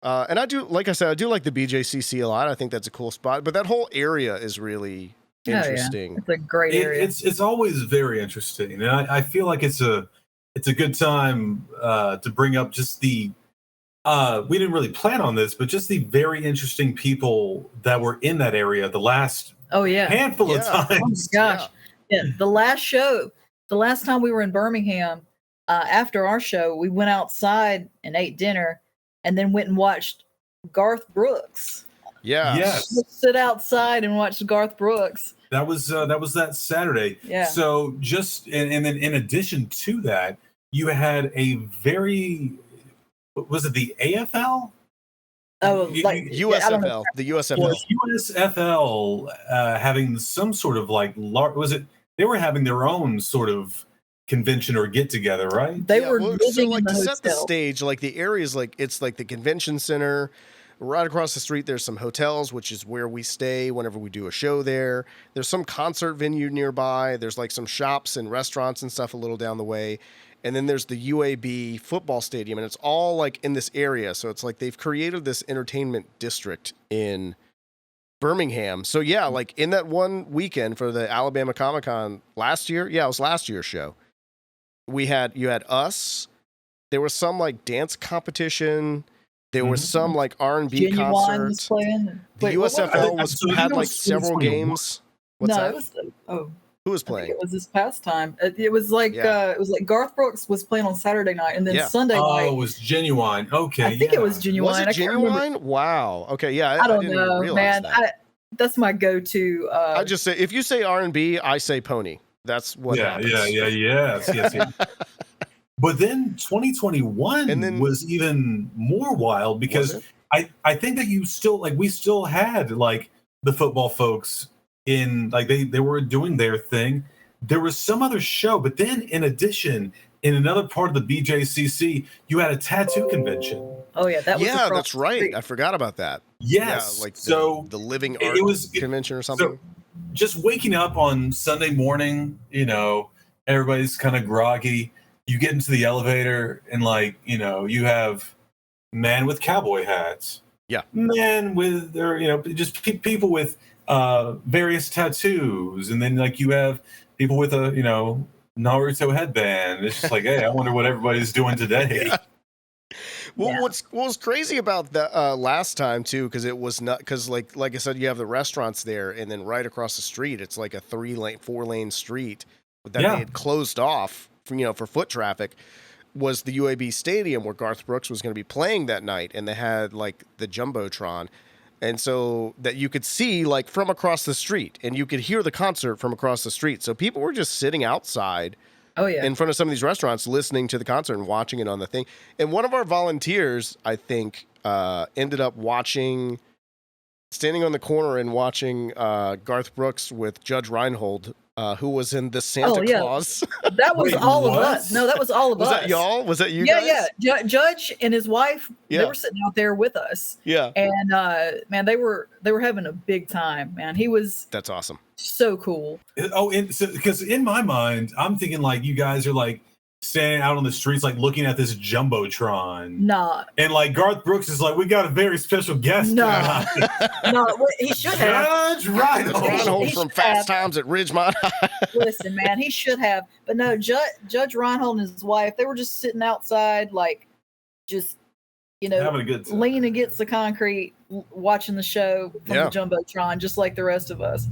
And I do, like I said, I do like the BJCC a lot. I think that's a cool spot. But that whole area is really interesting. It's a great area. It's always very interesting, and I feel like it's a good time to bring up just the we didn't really plan on this, but just the very interesting people that were in that area the last handful of times. Oh my gosh. Yeah. The last time we were in Birmingham, after our show, we went outside and ate dinner and then went and watched Garth Brooks. Yeah. Yes. Let's sit outside and watch Garth Brooks. That was that Saturday. Yeah. So just and then in addition to that, you had a very, was it the AFL? Oh, like USFL, the USFL. USFL having some sort of like was it? They were having their own sort of convention or get together, right? They were living in the to hotel. set the stage, like the area's like it's like the convention center. Right across the street, there's some hotels, which is where we stay whenever we do a show there. There's some concert venue nearby. There's like some shops and restaurants and stuff a little down the way. And then there's the UAB football stadium, and it's all like in this area. So it's like they've created this entertainment district in Birmingham. So yeah, like in that one weekend for the Alabama Comic-Con last year, it was last year's show. You had us. There was some like dance competition. There was some like R&B concert. Was playing. The USFL had like several games. What's that? It was who was playing? It was this past time. It was like Garth Brooks was playing on Saturday night, and then Sunday night. Oh, it was Genuine. Okay, I think it was Genuine. Was it Genuine? Wow. Okay, yeah. I don't didn't know, realize man. that. That's my go-to. I just say if you say R&B, I say Pony. That's what happens. Yes. But then 2021 was even more wild because I think that we still had like the football folks in, like they were doing their thing. There was some other show, but then in addition, in another part of the BJCC, you had a tattoo convention. Oh yeah, that's right. I forgot about that. Yes, yeah, like the living art convention or something. So just waking up on Sunday morning, everybody's kind of groggy. You get into the elevator and you have men with cowboy hats. Yeah. Men with, just people with various tattoos. And then you have people with a, Naruto headband. It's just like, hey, I wonder what everybody's doing today. Yeah. Well, what was crazy about the last time too, because it was not, because like I said, you have the restaurants there, and then right across the street, it's like a 4-lane street that they had closed off for foot traffic, was the UAB stadium where Garth Brooks was going to be playing that night, and they had like the Jumbotron, and so that you could see like from across the street, and you could hear the concert from across the street. So people were just sitting outside in front of some of these restaurants listening to the concert and watching it on the thing. And one of our volunteers, I think, ended up standing on the corner and watching Garth Brooks with Judge Reinhold, who was in the Santa Claus. That was all of us. No, that was all of us. Was that y'all? Was that you guys? Yeah. Judge and his wife, they were sitting out there with us. Yeah. And man, they were having a big time, man. That's awesome. So cool. Oh, and so because in my mind, I'm thinking like you guys are like standing out on the streets, like looking at this Jumbotron. Nah. And like Garth Brooks is like, we got a very special guest. No, he should have. Judge Reinhold from Fast Times at Ridgemont. Listen, man, he should have. But no, Judge Reinhold and his wife, they were just sitting outside, like, just, having a good time, leaning against the concrete, watching the show from the Jumbotron, just like the rest of us.